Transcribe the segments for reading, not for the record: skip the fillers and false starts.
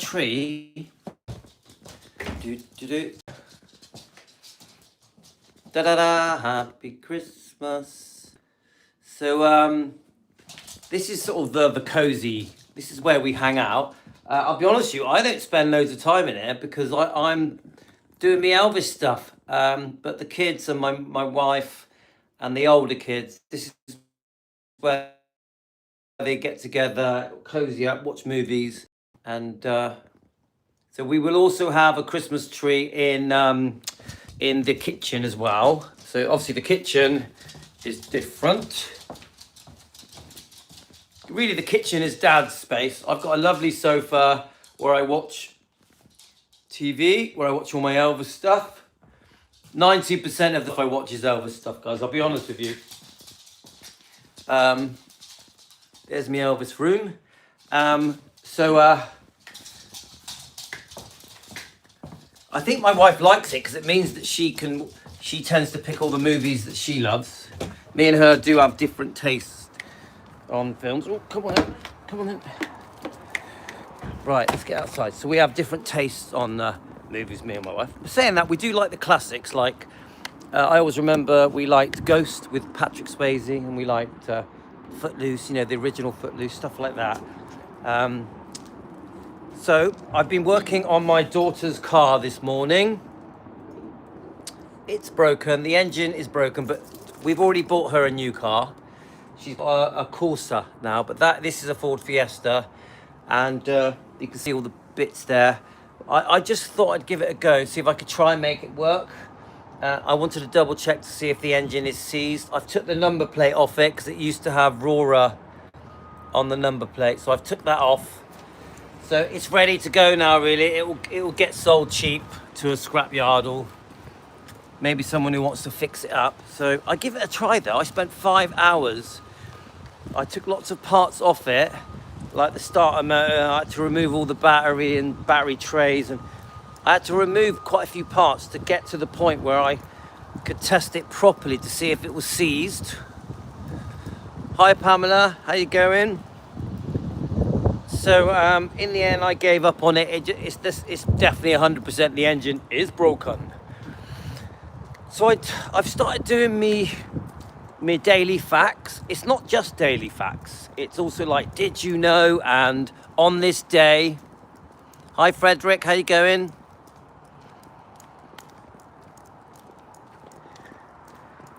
tree. Da da da, happy Christmas. So this is sort of the cozy. This is where we hang out. I'll be honest with you, I don't spend loads of time in here because I'm doing me Elvis stuff. But the kids and my wife and the older kids, this is where they get together, cozy up, watch movies, and so we will also have a Christmas tree in the kitchen as well. So obviously the kitchen is different. Really, the kitchen is Dad's space. I've got a lovely sofa where I watch TV, where I watch all my Elvis stuff. 90% of the I watch is Elvis stuff, guys. I'll be honest with you. There's my Elvis room. I think my wife likes it because it means that she tends to pick all the movies that she loves. Me and her do have different tastes on films. Oh, come on in. Right, let's get outside. So we have different tastes on movies, me and my wife. Saying that, we do like the classics. Like, I always remember we liked Ghost with Patrick Swayze, and we liked Footloose, the original Footloose, stuff like that. So I've been working on my daughter's car this morning. It's broken, the engine is broken, but we've already bought her a new car. She's got a Corsa now, but this is a Ford Fiesta, and you can see all the bits there. I just thought I'd give it a go, see if I could try and make it work. I wanted to double check to see if the engine is seized. I've took the number plate off it because it used to have Rora on the number plate, so I've took that off. So it's ready to go now, really. It will get sold cheap to a scrapyard or maybe someone who wants to fix it up. So I give it a try though. I spent 5 hours. I took lots of parts off it, like the starter motor. I had to remove all the battery and battery trays, and I had to remove quite a few parts to get to the point where I could test it properly to see if it was seized. Hi Pamela, how you going? So in the end I gave up on it. It's definitely 100% the engine is broken. So I've started doing me daily facts. It's not just daily facts. It's also like, did you know, and on this day. Hi Frederick, how you going?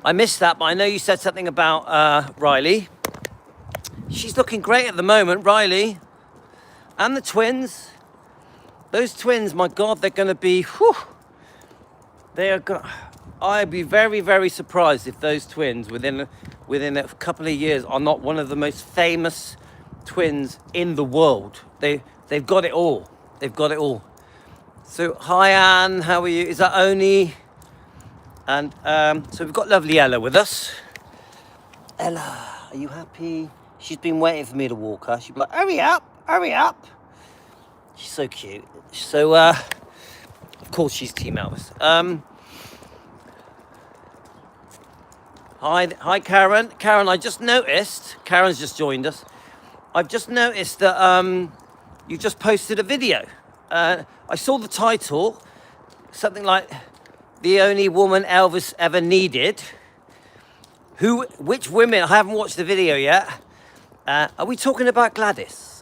I missed that, but I know you said something about Riley. She's looking great at the moment, Riley. And the twins. Those twins, my God, they're going to be, whew. I'd be very, very surprised if those twins within a couple of years are not one of the most famous twins in the world. They've got it all. They've got it all. So hi Anne, how are you? Is that Oni? And so we've got lovely Ella with us. Ella, are you happy? She's been waiting for me to walk her. She'd be like, hurry up. She's so cute. So of course she's Team Elvis. Hi Karen. Karen, I just noticed, Karen's just joined us. I've just noticed that you just posted a video. I saw the title, something like "The Only Woman Elvis Ever Needed." Which women? I haven't watched the video yet. Are we talking about Gladys?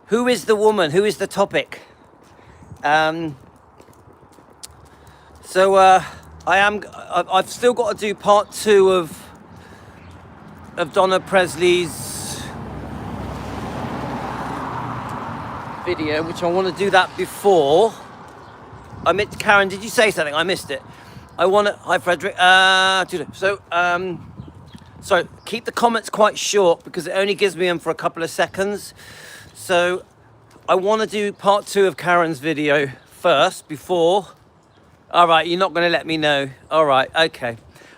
Who is the woman? Who is the topic? I've still got to do part 2 of Donna Presley's video, which I want to do that before. Karen, did you say something? I missed it. Hi Frederick. So keep the comments quite short because it only gives me them for a couple of seconds. So I want to do part 2 of Karen's video first before. All right, you're not going to let me know. All right, okay.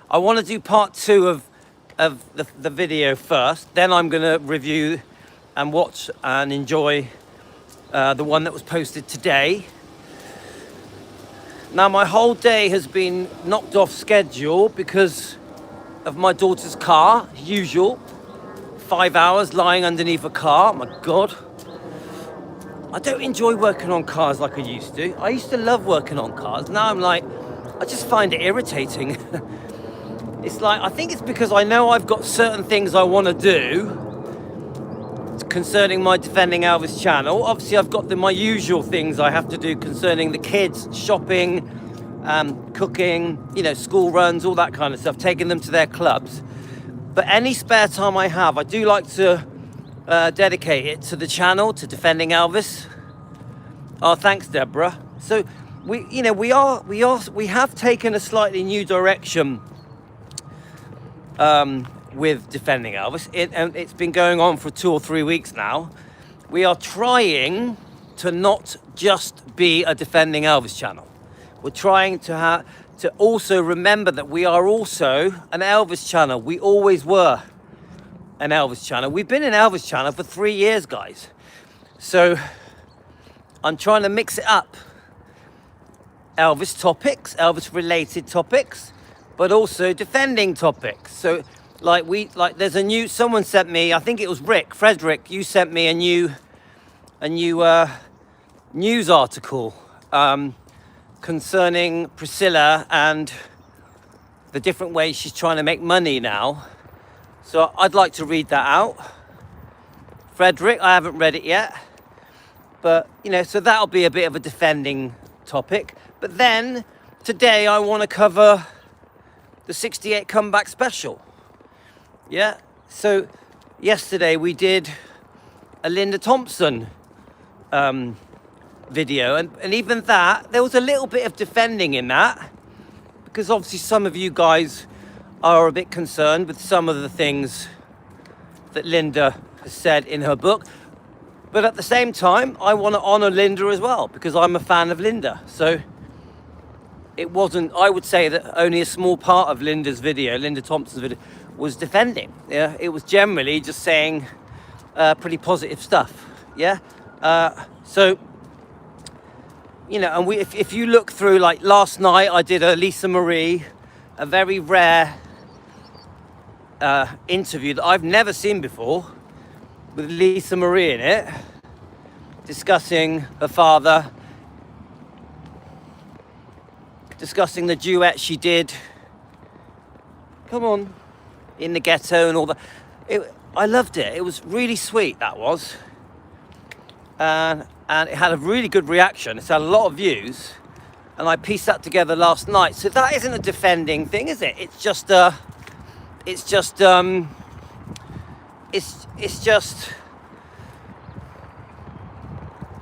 I want to do part 2 of the video first. Then I'm going to review and watch and enjoy the one that was posted today. Now, my whole day has been knocked off schedule because of my daughter's car, usual. 5 hours lying underneath a car, my God. I don't enjoy working on cars like I used to. I used to love working on cars. Now I'm like, I just find it irritating. It's like, I think it's because I know I've got certain things I want to do concerning my Defending Elvis channel. Obviously, I've got my usual things I have to do concerning the kids, shopping, cooking, school runs, all that kind of stuff, taking them to their clubs. But any spare time I have, I do like to dedicate it to the channel, to Defending Elvis. Oh, thanks, Deborah. So we have taken a slightly new direction with Defending Elvis, and it's been going on for 2 or 3 weeks now. We are trying to not just be a Defending Elvis channel. We're trying to also remember that we are also an Elvis channel. We always were an Elvis channel. We've been an Elvis channel for 3 years, guys. So I'm trying to mix it up. Elvis topics, Elvis related topics, but also defending topics. So there's someone sent me, I think it was Frederick, you sent me a new news article concerning Priscilla and the different ways she's trying to make money now. So I'd like to read that out. Frederick, I haven't read it yet, but so that'll be a bit of a defending topic. But then today I want to cover the 68 comeback special. Yeah, so yesterday we did a Linda Thompson video, and even that, there was a little bit of defending in that, because obviously some of you guys are a bit concerned with some of the things that Linda has said in her book. But at the same time, I want to honor Linda as well, because I'm a fan of Linda. So it wasn't, I would say that only a small part of Linda Thompson's video, was defending. Yeah, it was generally just saying pretty positive stuff. Yeah, so and if you look through, like last night, I did a Lisa Marie, a very rare interview that I've never seen before, with Lisa Marie in it, discussing her father, discussing the duet she did, come on, in the ghetto and all that. I loved it. It was really sweet, that was. And it had a really good reaction. It's had a lot of views. And I pieced that together last night. So that isn't a defending thing, is it? It's just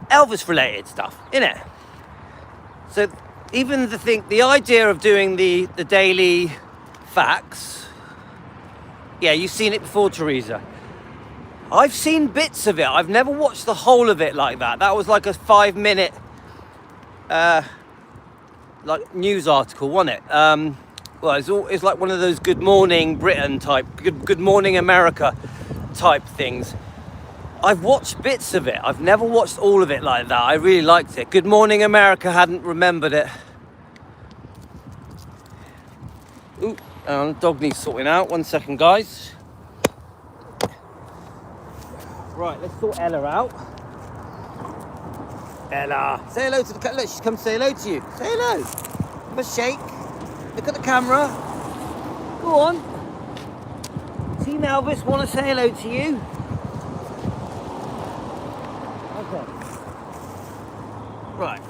Elvis related stuff, innit? So even the idea of doing the daily facts, yeah, you've seen it before, Teresa. I've seen bits of it. I've never watched the whole of it like that. That was like a 5-minute like news article, wasn't it? Well, it's like one of those Good Morning Britain type, Good Morning America type things. I've watched bits of it. I've never watched all of it like that. I really liked it. Good Morning America hadn't remembered it. Ooh, dog needs sorting out. 1 second, guys. Right, let's sort Ella out. Ella, say hello to the cat. Look, she's come to say hello to you. Say hello. Have a shake. Look at the camera. Go on. Team Elvis want to say hello to you. Okay. Right.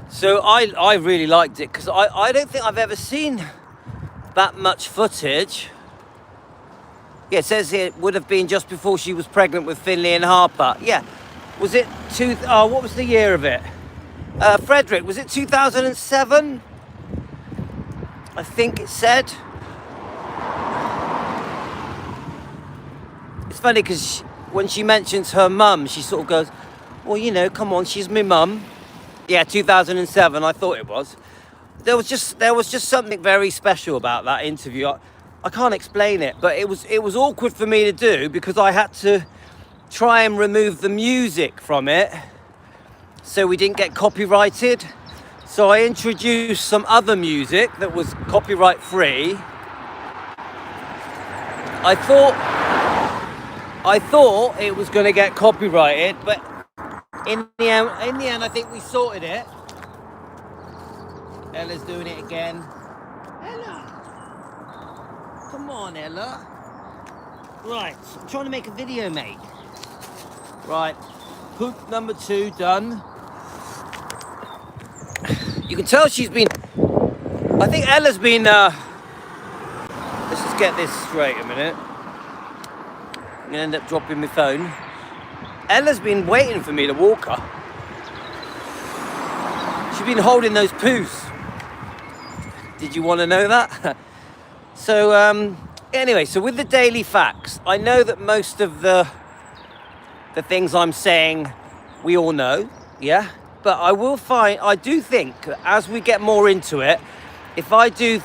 So I really liked it, because I don't think I've ever seen that much footage. Yeah, it says here it would have been just before she was pregnant with Finley and Harper. Yeah. Was it what was the year of it? Frederick, was it 2007? I think it said. It's funny because when she mentions her mum, she sort of goes, well, come on, she's my mum. Yeah, 2007, I thought it was. There was just something very special about that interview. I can't explain it, but it was awkward for me to do, because I had to try and remove the music from it so we didn't get copyrighted. So I introduced some other music that was copyright free. I thought I thought it was going to get copyrighted, but in the end, I think we sorted it. Ella's doing it again. Ella, come on, Ella. Right, I'm trying to make a video, mate. Right, poop number 2 done. You can tell she's been. I think Ella's been. Let's just get this straight a minute. I'm gonna end up dropping my phone. Ella's been waiting for me to walk her. She's been holding those poos. Did you want to know that? So anyway, so with the daily facts, I know that most of the things I'm saying we all know, yeah? But I do think as we get more into it, if I do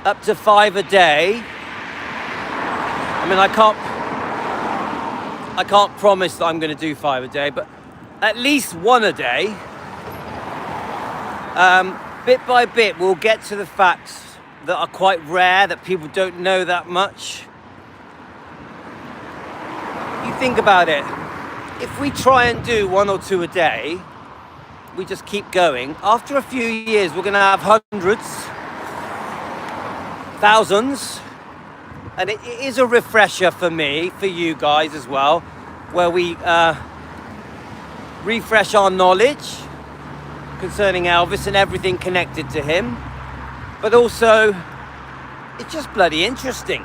up to 5 a day, I mean, I can't promise that I'm going to do 5 a day, but at least 1 a day. Bit by bit, we'll get to the facts that are quite rare, that people don't know that much. You think about it. If we try and do 1 or 2 a day, we just keep going. After a few years, we're going to have hundreds, thousands. And it is a refresher for me, for you guys as well, where we refresh our knowledge concerning Elvis and everything connected to him. But also, it's just bloody interesting.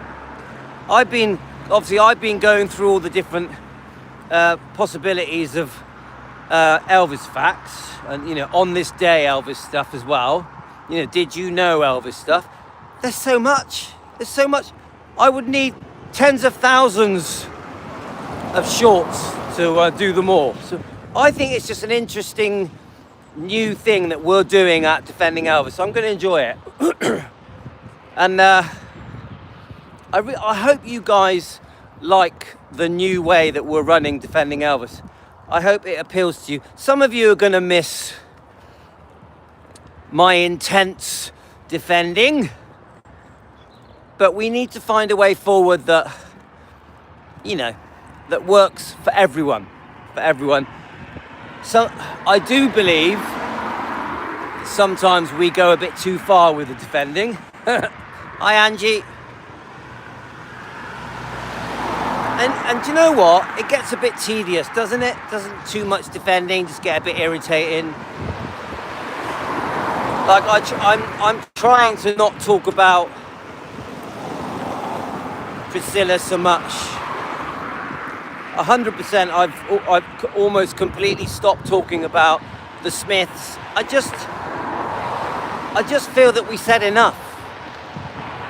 I've been going through all the different possibilities of Elvis facts, and on this day Elvis stuff as well. Did you know Elvis stuff? There's so much. I would need tens of thousands of shorts to do them all. So I think it's just an interesting new thing that we're doing at Defending Elvis. So I'm going to enjoy it. And I hope you guys like the new way that we're running Defending Elvis. I hope it appeals to you. Some of you are going to miss my intense defending, but we need to find a way forward that that works for everyone. So I do believe sometimes we go a bit too far with the defending. Hi, Angie. And do you know what? It gets a bit tedious, doesn't it? Doesn't too much defending just get a bit irritating? Like I'm trying to not talk about Priscilla so much. 100%. I've almost completely stopped talking about the Smiths. I just feel that we said enough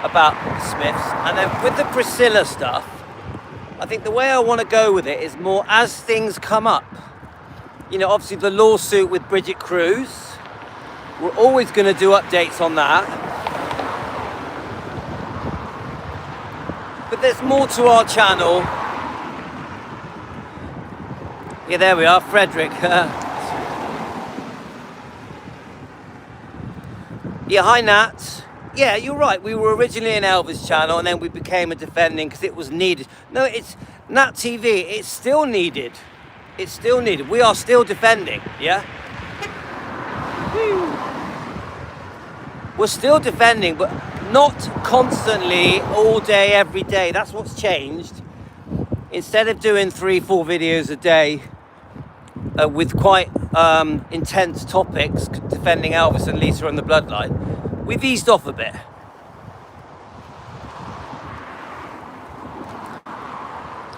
about the Smiths. And then with the Priscilla stuff, I think the way I want to go with it is more as things come up. Obviously the lawsuit with Bridget Cruz, we're always going to do updates on that. But there's more to our channel. Yeah, there we are, Frederick. Yeah, hi Nat. Yeah, you're right. We were originally an Elvis channel and then we became a defending because it was needed. No, it's Nat TV. It's still needed. We are still defending, yeah? We're still defending, but not constantly, all day, every day. That's what's changed. Instead of doing 3-4 videos a day with quite intense topics, defending Elvis and Lisa and the bloodline, we've eased off a bit.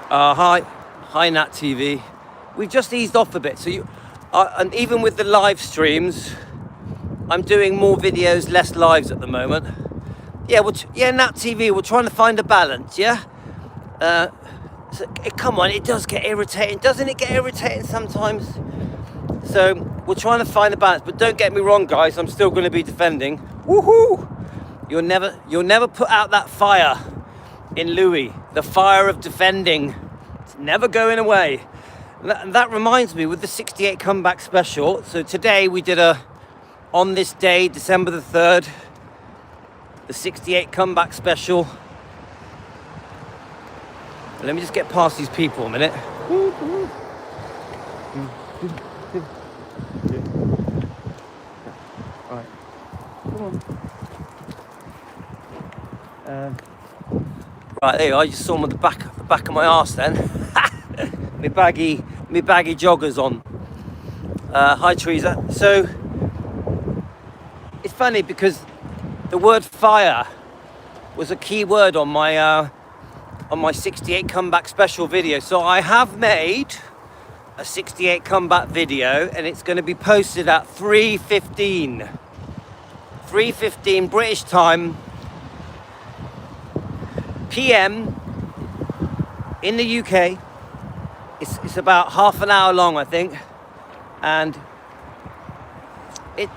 Hi Nat TV. We've just eased off a bit. So and even with the live streams, I'm doing more videos, less lives at the moment. Yeah, Nat TV, we're trying to find a balance, yeah? Come on, it does get irritating. Doesn't it get irritating sometimes? So we're trying to find a balance, but don't get me wrong, guys. I'm still going to be defending. Woohoo! You'll never put out that fire in Louis. The fire of defending. It's never going away. And that reminds me, with the 68 comeback special. So today we did on this day, December the 3rd, the 68 comeback special. Let me just get past these people a minute. Alright. Come on. Right, there you are. I just saw them on the back of my arse then. my baggy joggers on. Hi Teresa. So it's funny because the word fire was a key word on my 68 comeback special video. So I have made a 68 comeback video and it's going to be posted at 3:15 British time PM in the UK. It's about half an hour long, I think, and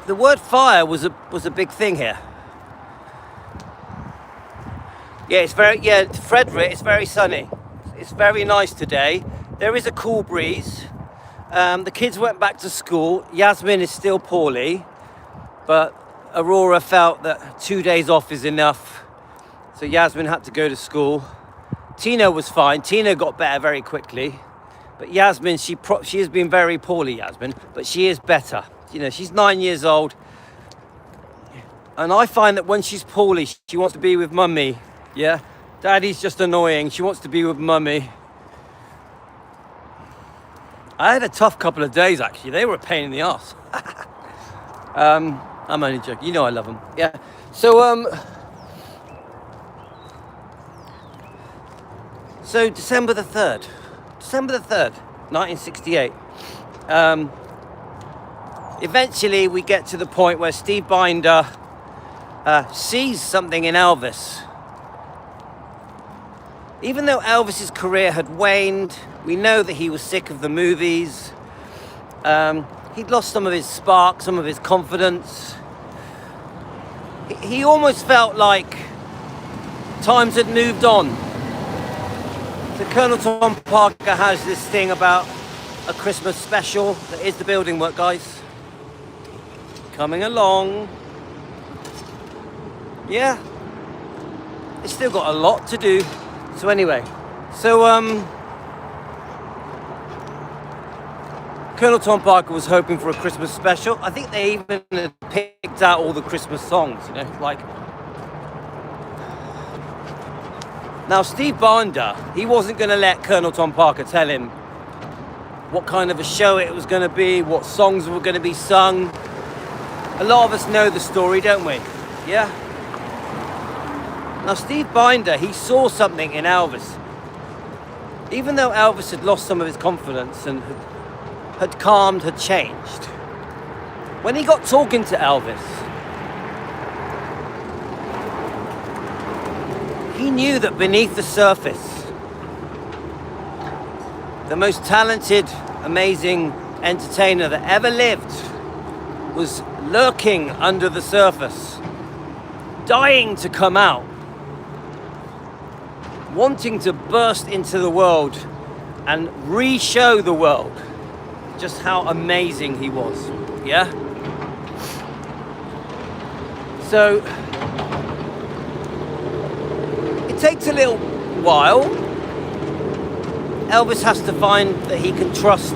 the word fire was a big thing here. Yeah, Frederick, it's very sunny. It's very nice today. There is a cool breeze. The kids went back to school. Yasmin is still poorly, but Aurora felt that 2 days off is enough. So Yasmin had to go to school. Tina was fine. Tina got better very quickly. But Yasmin, she has been very poorly, Yasmin, but she is better. You know, she's 9 years old. And I find that when she's poorly, she wants to be with mummy. Yeah, daddy's just annoying. She wants to be with mummy. I had a tough couple of days, actually. They were a pain in the ass. I'm only joking. You know I love them. Yeah. So December the 3rd, 1968. Eventually we get to the point where Steve Binder sees something in Elvis. Even though Elvis's career had waned, we know that he was sick of the movies. He'd lost some of his spark, some of his confidence. He almost felt like times had moved on. So Colonel Tom Parker has this thing about a Christmas special. That is the building work, guys. Coming along. Yeah. It's still got a lot to do. So anyway, Colonel Tom Parker was hoping for a Christmas special. I think they even had picked out all the Christmas songs, you know, like. Now, Steve Binder, he wasn't going to let Colonel Tom Parker tell him what kind of a show it was going to be, what songs were going to be sung. A lot of us know the story, don't we? Yeah? Now, Steve Binder, he saw something in Elvis. Even though Elvis had lost some of his confidence and had calmed, had changed, when he got talking to Elvis, he knew that beneath the surface, the most talented, amazing entertainer that ever lived was lurking under the surface, dying to come out, wanting to burst into the world and re-show the world just how amazing he was. Yeah? So it takes a little while. Elvis has to find that he can trust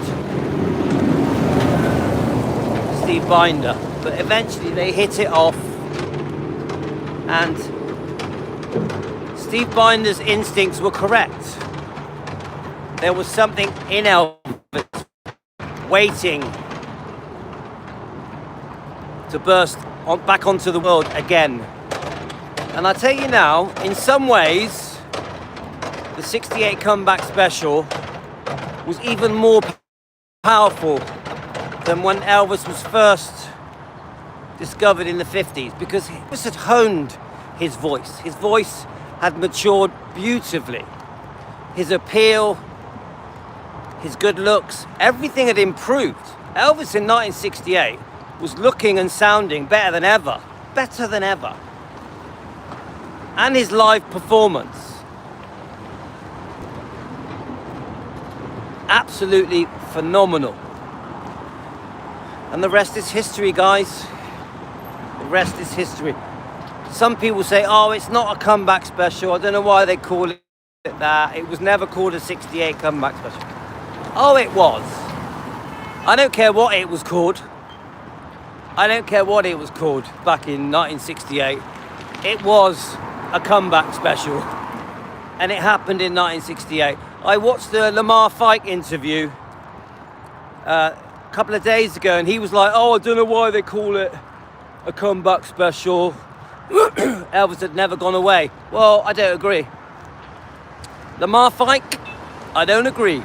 Steve Binder, but eventually they hit it off, and Steve Binder's instincts were correct. There was something in Elvis waiting to burst back onto the world again. And I tell you now, in some ways, the 68 comeback special was even more powerful than when Elvis was first discovered in the 50s, because Elvis had honed his voice. His voice had matured beautifully. His appeal, his good looks, everything had improved. Elvis in 1968 was looking and sounding better than ever. And his live performance, absolutely phenomenal. And the rest is history, guys. The rest is history. Some people say, oh, it's not a comeback special. I don't know why they call it that it was never called a 68 comeback special. Oh, it was. I don't care what it was called. I don't care what it was called back in 1968. It was a comeback special. And it happened in 1968. I watched the Lamar Fight interview a couple of days ago, and he was like, oh, I don't know why they call it a comeback special. Elvis had never gone away. Well, I don't agree. Lamar Fight, I don't agree.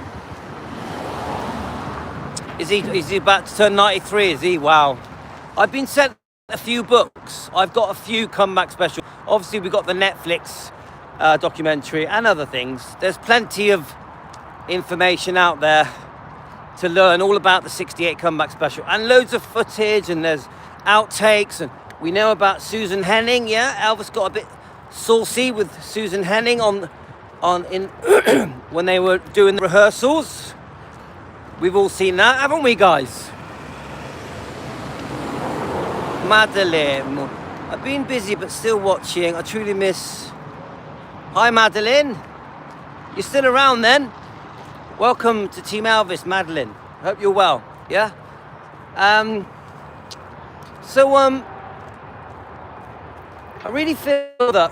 Is he about to turn 93, is he? Wow. I've been sent a few books. I've got a few comeback specials. Obviously, we've got the Netflix documentary and other things. There's plenty of information out there to learn all about the 68 comeback special, and loads of footage, and there's outtakes, and we know about Susan Henning. Yeah, Elvis got a bit saucy with Susan Henning on when they were doing the rehearsals. We've all seen that, haven't we, guys? Madeline, I've been busy but still watching. I truly miss. Hi, Madeline. You're still around then? Welcome to Team Elvis, Madeline. Hope you're well. Yeah. I really feel that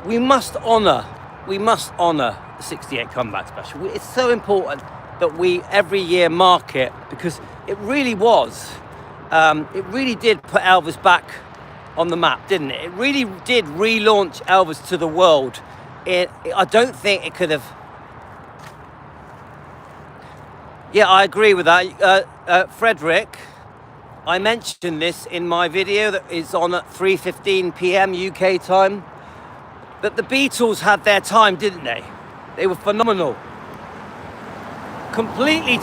we must honour the 68 comeback special. It's so important that we every year mark it, because it really was. It really did put Elvis back on the map, didn't it? It really did relaunch Elvis to the world. I don't think it could have. Yeah, I agree with that. Frederick, I mentioned this in my video that is on at 3:15 p.m. UK time. That the Beatles had their time, didn't they? They were phenomenal. Completely